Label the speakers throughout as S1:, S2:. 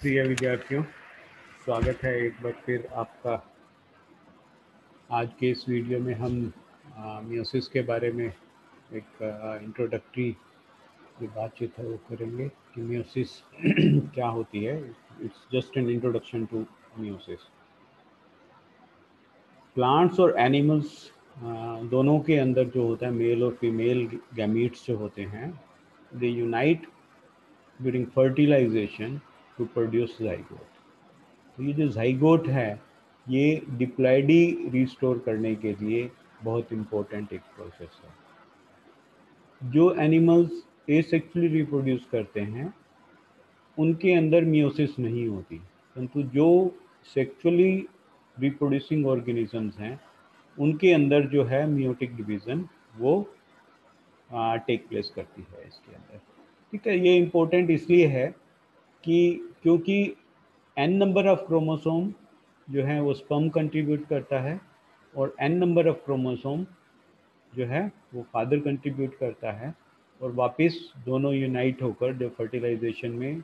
S1: प्रिय विद्यार्थियों, स्वागत है एक बार फिर आपका। आज के इस वीडियो में हम मियोसिस के बारे में एक इंट्रोडक्टरी जो बातचीत है वो करेंगे कि मियोसिस क्या होती है। It's just an introduction to meiosis. Plants और एनिमल्स दोनों के अंदर जो होता है, मेल और फीमेल गैमीट्स जो होते हैं, they unite during fertilisation to produce zygote. तो ये जो जाइगोट है, ये डिप्लॉइडी रिस्टोर करने के लिए बहुत इम्पोर्टेंट एक प्रोसेस है। जो एनिमल्स एसेक्सुअली रिप्रोड्यूस करते हैं उनके अंदर मियोसिस नहीं होती, परंतु जो सेक्सुअली रिप्रोड्यूसिंग ऑर्गेनिजम्स हैं उनके अंदर जो है मियोटिक डिवीज़न वो टेक प्लेस करती है इसके अंदर। ठीक है, ये इम्पोर्टेंट इसलिए है कि क्योंकि n नंबर ऑफ क्रोमोसोम जो है वो स्पर्म कंट्रीब्यूट करता है और n नंबर ऑफ क्रोमोसोम जो है वो फादर कंट्रीब्यूट करता है, और वापस दोनों यूनाइट होकर जब फर्टिलाइजेशन में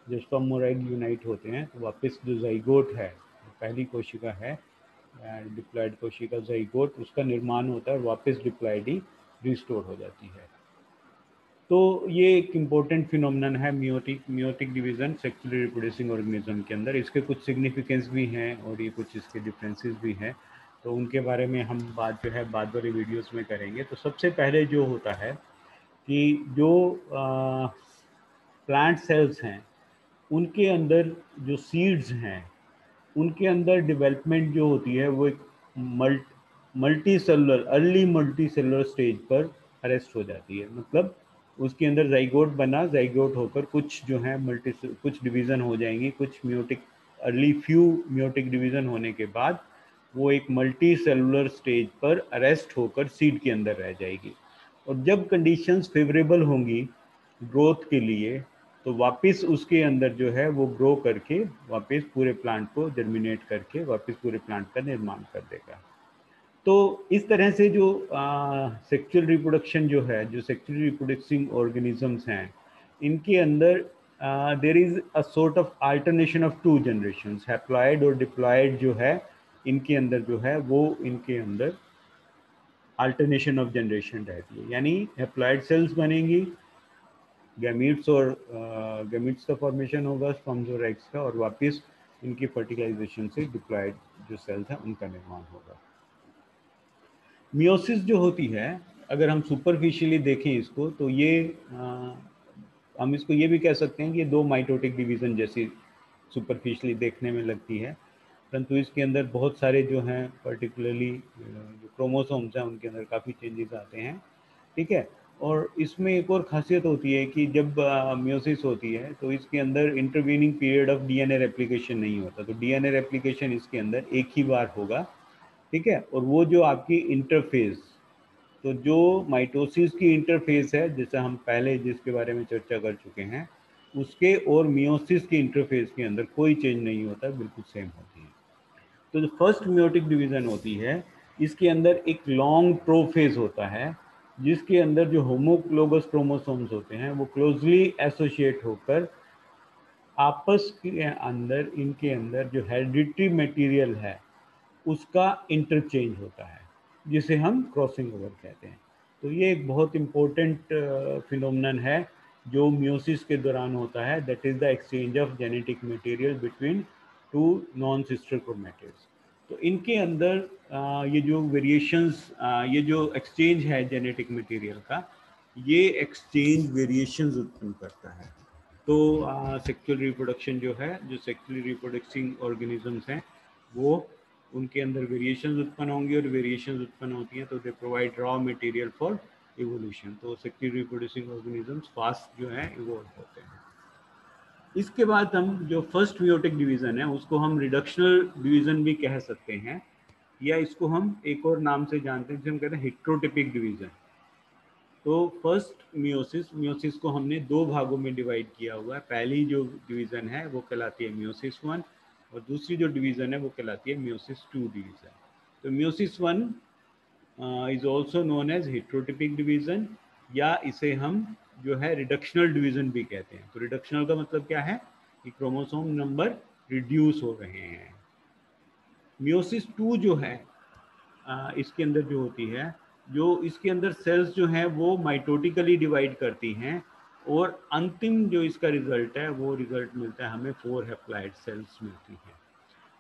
S1: जो स्पर्म और एग यूनाइट होते हैं तो वापस जो जाइगोट है, पहली कोशिका है डिप्लॉयड कोशिका जाइगोट, उसका निर्माण होता है और वापस डिप्लॉयडी रिस्टोर हो जाती है। तो ये एक इम्पोर्टेंट फिनोमिनन है meiotic division sexually reproducing organism के अंदर। इसके कुछ सिग्निफिकेंस भी हैं और ये कुछ इसके डिफरेंसेस भी हैं, तो उनके बारे में हम बात जो है बाद वाली वीडियोस में करेंगे। तो सबसे पहले जो होता है कि जो प्लांट सेल्स हैं उनके अंदर जो सीड्स हैं उनके अंदर डेवलपमेंट जो होती है वो एक multi cellular early multi cellular stage पर अरेस्ट हो जाती है। मतलब उसके अंदर जाइगोट बना, जाइगोट होकर कुछ जो है कुछ डिवीज़न हो जाएंगी, कुछ meiotic early few meiotic division होने के बाद वो एक मल्टी सेलुलर स्टेज पर अरेस्ट होकर सीड के अंदर रह जाएगी। और जब कंडीशंस फेवरेबल होंगी ग्रोथ के लिए तो वापस उसके अंदर जो है वो ग्रो करके वापस पूरे प्लांट को जर्मिनेट करके वापस पूरे प्लांट का निर्माण कर देगा। तो इस तरह से जो सेक्सुअल रिप्रोडक्शन जो है, जो सेक्सुअली रिप्रोड्यूसिंग ऑर्गेनिजम्स हैं, इनके अंदर there is a sort of alternation of two generations, haploid और डिप्लॉइड जो है इनके अंदर जो है वो इनके अंदर अल्टरनेशन ऑफ जनरेशन रहती है। यानी हैप्लॉइड सेल्स बनेंगी, गैमीट्स का फॉर्मेशन होगा स्पर्म्स और एग्स का, और वापस इनकी फर्टिलाइजेशन से डिप्लॉयड जो सेल्स हैं उनका निर्माण होगा। मियोसिस जो होती है, अगर हम सुपरफिशियली देखें इसको तो ये हम इसको ये भी कह सकते हैं कि ये दो माइटोटिक डिवीज़न जैसी सुपरफिशियली देखने में लगती है, परंतु इसके अंदर बहुत सारे जो हैं पर्टिकुलरली जो क्रोमोसोम्स हैं उनके अंदर काफ़ी चेंजेस आते हैं। ठीक है, और इसमें एक और खासियत होती है कि जब मियोसिस होती है तो इसके अंदर intervening period of DNA replication नहीं होता, तो डीएनए रेप्लिकेशन इसके अंदर एक ही बार होगा। ठीक है, और वो जो आपकी इंटरफेस, तो जो माइटोसिस की इंटरफेस है जैसे हम पहले जिसके बारे में चर्चा कर चुके हैं, उसके और मियोसिस के इंटरफेस के अंदर कोई चेंज नहीं होता, बिल्कुल सेम होती है। तो जो फर्स्ट मियोटिक डिवीज़न होती है इसके अंदर एक लॉन्ग प्रोफेज होता है जिसके अंदर जो होमोलोगस क्रोमोसोम्स होते हैं वो क्लोजली एसोसिएट होकर आपस के अंदर इनके अंदर जो हेरिडिटरी मटेरियल है उसका इंटरचेंज होता है, जिसे हम क्रॉसिंग ओवर कहते हैं। तो ये एक बहुत इम्पोर्टेंट फिनोमिनन है जो मियोसिस के दौरान होता है, that is the exchange of genetic material between two non sister chromatids. तो इनके अंदर ये जो वेरिएशंस, ये जो एक्सचेंज है जेनेटिक मटेरियल का, ये एक्सचेंज वेरिएशंस उत्पन्न करता है। तो सेक्सुअल रिप्रोडक्शन जो है, जो सेक्सुअली रिप्रोडक्टिंग ऑर्गेनिजम्स हैं वो उनके अंदर वेरिएशंस उत्पन्न होंगी, और वेरिएशंस उत्पन्न होती हैं तो they provide raw material for evolution. तो सेक्सुअली रिप्रोड्यूसिंग ऑर्गेनिजम्स फास्ट जो है इवॉल्व होते हैं। इसके बाद हम जो फर्स्ट मियोटिक डिवीज़न है उसको हम रिडक्शनल डिवीज़न भी कह सकते हैं, या इसको हम एक और नाम से जानते हैं जिसे हम कहते हैं हेट्रोटिपिक डिवीज़न। तो फर्स्ट मियोसिस को हमने दो भागों में डिवाइड किया हुआ है। पहली जो डिवीज़न है वो कहलाती है मियोसिस 1, और दूसरी जो डिवीज़न है वो कहलाती है मियोसिस 2 डिवीज़न। तो meiosis 1 is also known as heterotypic division, या इसे हम जो है रिडक्शनल डिवीज़न भी कहते हैं। तो रिडक्शनल का मतलब क्या है कि क्रोमोसोम नंबर रिड्यूस हो रहे हैं। मियोसिस 2 जो है इसके अंदर जो होती है, जो इसके अंदर सेल्स जो हैं वो माइटोटिकली डिवाइड करती हैं, और अंतिम जो इसका रिजल्ट है वो रिजल्ट मिलता है हमें 4 हैप्लॉइड सेल्स मिलती हैं।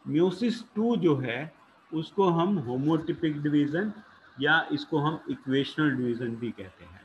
S1: मियोसिस 2 जो है उसको हम होमोटिपिक डिवीज़न या इसको हम इक्वेशनल डिवीज़न भी कहते हैं।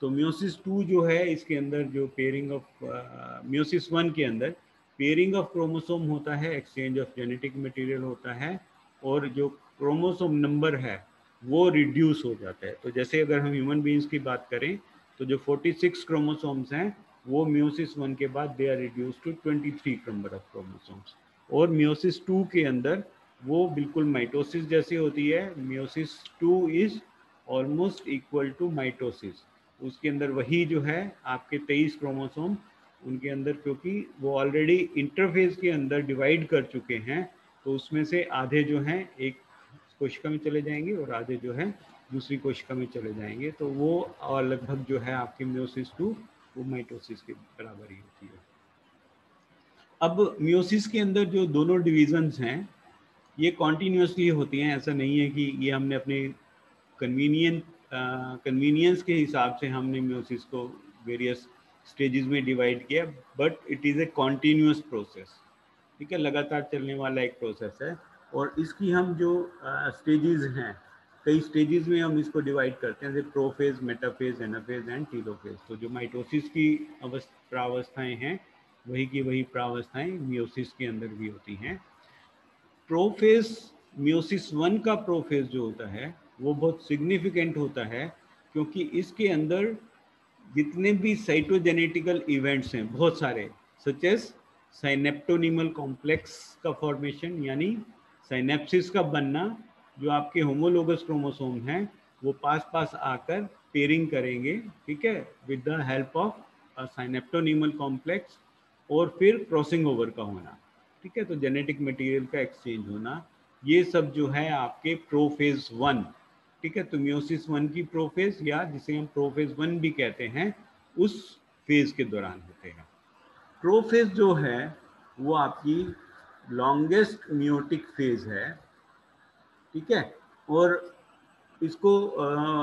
S1: तो मियोसिस 2 जो है इसके अंदर जो पेयरिंग ऑफ मियोसिस 1 के अंदर पेयरिंग ऑफ क्रोमोसोम होता है, एक्सचेंज ऑफ जेनेटिक मटेरियल होता है, और जो क्रोमोसोम नंबर है वो रिड्यूस हो जाता है। तो जैसे अगर हम ह्यूमन बीइंग्स की बात करें तो जो 46 क्रोमोसोम्स हैं वो मियोसिस 1 के बाद they are reduce to 23 number of chromosomes, और मियोसिस 2 के अंदर वो बिल्कुल माइटोसिस जैसी होती है। Meiosis 2 is almost equal to mitosis. उसके अंदर वही जो है आपके 23 क्रोमोसोम उनके अंदर, क्योंकि वो ऑलरेडी इंटरफेस के अंदर डिवाइड कर चुके हैं, तो उसमें से आधे जो हैं एक कोशिका में चले जाएंगे और आधे जो है दूसरी कोशिका में चले जाएंगे। तो वो और लगभग जो है आपकी मियोसिस 2 वो माइटोसिस के बराबर ही होती है। अब मियोसिस के अंदर जो दोनों डिविजन्स हैं ये कॉन्टीन्यूसली होती हैं। ऐसा नहीं है कि ये हमने अपने कन्वीनियंस के हिसाब से हमने मियोसिस को वेरियस स्टेजेस में डिवाइड किया, but it is a continuous process. ठीक है, लगातार चलने वाला एक प्रोसेस है। और इसकी हम जो स्टेजेस हैं, कई स्टेजेस में हम इसको डिवाइड करते हैं, जैसे prophase, metaphase, anaphase and telophase. तो जो माइटोसिस की प्रावस्थाएं हैं वही की वही प्रावस्थाएं मियोसिस के अंदर भी होती हैं। प्रोफेज मियोसिस 1 का प्रोफेज जो होता है वो बहुत सिग्निफिकेंट होता है, क्योंकि इसके अंदर जितने भी साइटोजेनेटिकल इवेंट्स हैं बहुत सारे, सच एज साइनेप्टोनिमल कॉम्प्लेक्स का फॉर्मेशन यानी साइनेप्सिस का बनना, जो आपके होमोलोगस क्रोमोसोम हैं वो पास पास आकर पेयरिंग करेंगे, ठीक है, with the help of synaptonemal complex, और फिर क्रॉसिंग ओवर का होना, ठीक है, तो जेनेटिक मटेरियल का एक्सचेंज होना, ये सब जो है आपके प्रोफेज 1, ठीक है। तो मियोसिस 1 की प्रोफेज, या जिसे हम प्रोफेज 1 भी कहते हैं, उस फेज के दौरान होते हैं। प्रोफेज जो है वो आपकी लॉन्गेस्ट मियोटिक फेज है, ठीक है। और इसको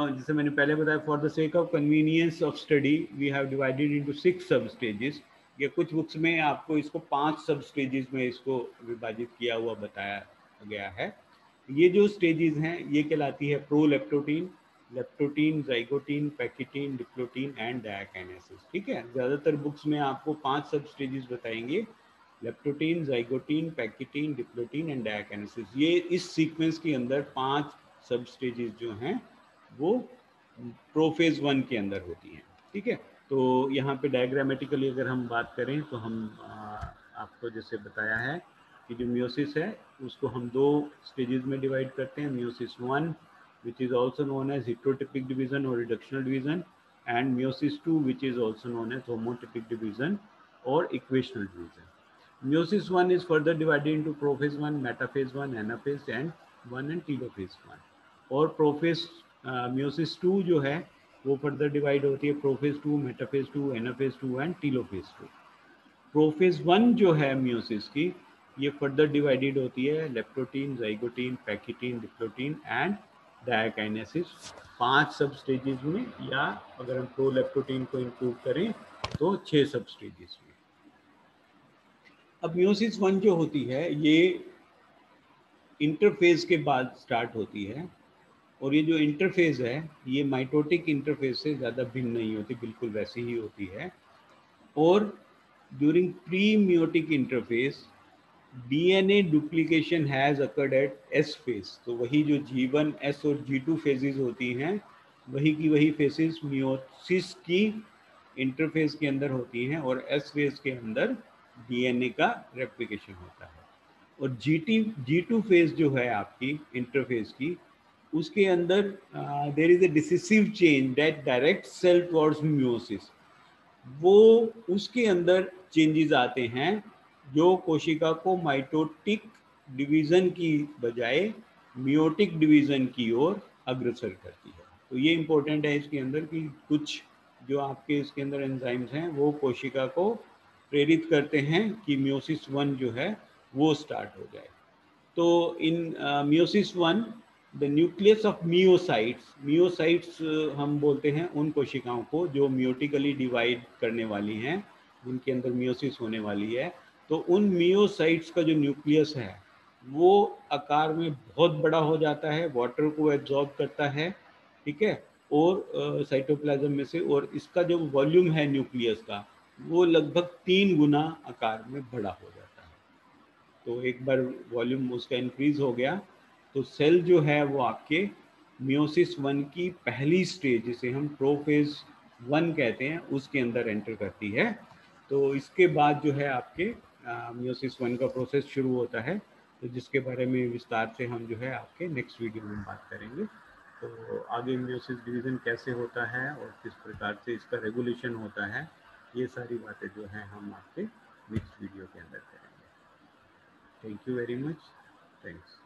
S1: जैसे मैंने पहले बताया, for the sake of convenience of study we have divided into 6 sub stages, या कुछ बुक्स में आपको इसको 5 सब स्टेजेस में इसको विभाजित किया हुआ बताया गया है। ये जो स्टेजेस हैं ये कहलाती है proleptotene, leptotene, zygotene, pachytene, diplotene and diakinesis, ठीक है। ज़्यादातर बुक्स में आपको 5 सब स्टेजेस बताएंगे, leptotene, zygotene, pachytene, diplotene and diakinesis. ये इस सीक्वेंस के अंदर 5 सब स्टेजेस जो हैं वो प्रोफेज 1 के अंदर होती हैं, ठीक है। तो यहाँ पे डायग्रामेटिकली अगर हम बात करें तो हम आपको जैसे बताया है कि जो मियोसिस है उसको हम 2 स्टेजेस में डिवाइड करते हैं, meiosis 1 which is also known as heterotypic division or reductional division, and meiosis 2 which is also known as homotypic division or equational division. Meiosis 1 is further divided into prophase 1, metaphase 1, anaphase and 1 and telophase 1. और prophase meiosis 2 जो है वो further divide होती है prophase 2, metaphase 2, anaphase 2 and telophase 2। Prophase 1 जो है meiosis की, ये फर्दर डिवाइडेड होती है leptotene, zygotene, pachytene, diplotene and diakinesis, 5 सब स्टेजेस में, या अगर हम प्रोलेप्टोटीन को इंक्लूड करें तो 6 सब स्टेजेस में। अब मियोसिस 1 जो होती है ये इंटरफेज के बाद स्टार्ट होती है, और ये जो इंटरफेज है ये माइटोटिक इंटरफेज से ज़्यादा भिन्न नहीं होती, बिल्कुल वैसी ही होती है। और during pre meiotic interphase DNA duplication has occurred at S phase. तो वही जो G1, S और G2 फेजेस होती हैं वही की वही फेजेस मियोसिस की इंटरफेज के अंदर होती हैं, और एस फेज के अंदर डीएनए का रेप्लिकेशन होता है। और G2 फेज जो है आपकी इंटरफेज की, उसके अंदर there is a decisive change that direct cell towards meiosis. वो उसके अंदर चेंजेस आते हैं जो कोशिका को माइटोटिक डिवीजन की बजाय मियोटिक डिवीजन की ओर अग्रसर करती है। तो ये इंपॉर्टेंट है इसके अंदर कि कुछ जो आपके इसके अंदर एंजाइम्स हैं वो कोशिका को प्रेरित करते हैं कि मियोसिस 1 जो है वो स्टार्ट हो जाए। तो इन meiosis 1 the nucleus of myocytes, myocytes हम बोलते हैं उन कोशिकाओं को जो मियोटिकली डिवाइड करने वाली हैं, जिनके अंदर मियोसिस होने वाली है। तो उन मियोसाइट्स का जो न्यूक्लियस है वो आकार में बहुत बड़ा हो जाता है, वाटर को एब्जॉर्ब करता है, ठीक है, और साइटोप्लाज्म में से, और इसका जो वॉल्यूम है न्यूक्लियस का वो लगभग 3 गुना आकार में बड़ा हो जाता है। तो एक बार वॉल्यूम उसका इंक्रीज हो गया तो सेल जो है वो आपके मियोसिस 1 की पहली स्टेज, जिसे हम प्रोफेज 1 कहते हैं, उसके अंदर एंटर करती है। तो इसके बाद जो है आपके मियोसिस 1 का प्रोसेस शुरू होता है, तो जिसके बारे में विस्तार से हम जो है आपके नेक्स्ट वीडियो में बात करेंगे। तो आगे मियोसिस डिवीज़न कैसे होता है और किस प्रकार से इसका रेगुलेशन होता है, ये सारी बातें जो हैं हम आपके नेक्स्ट वीडियो के अंदर करेंगे। Thank you very much. Thanks.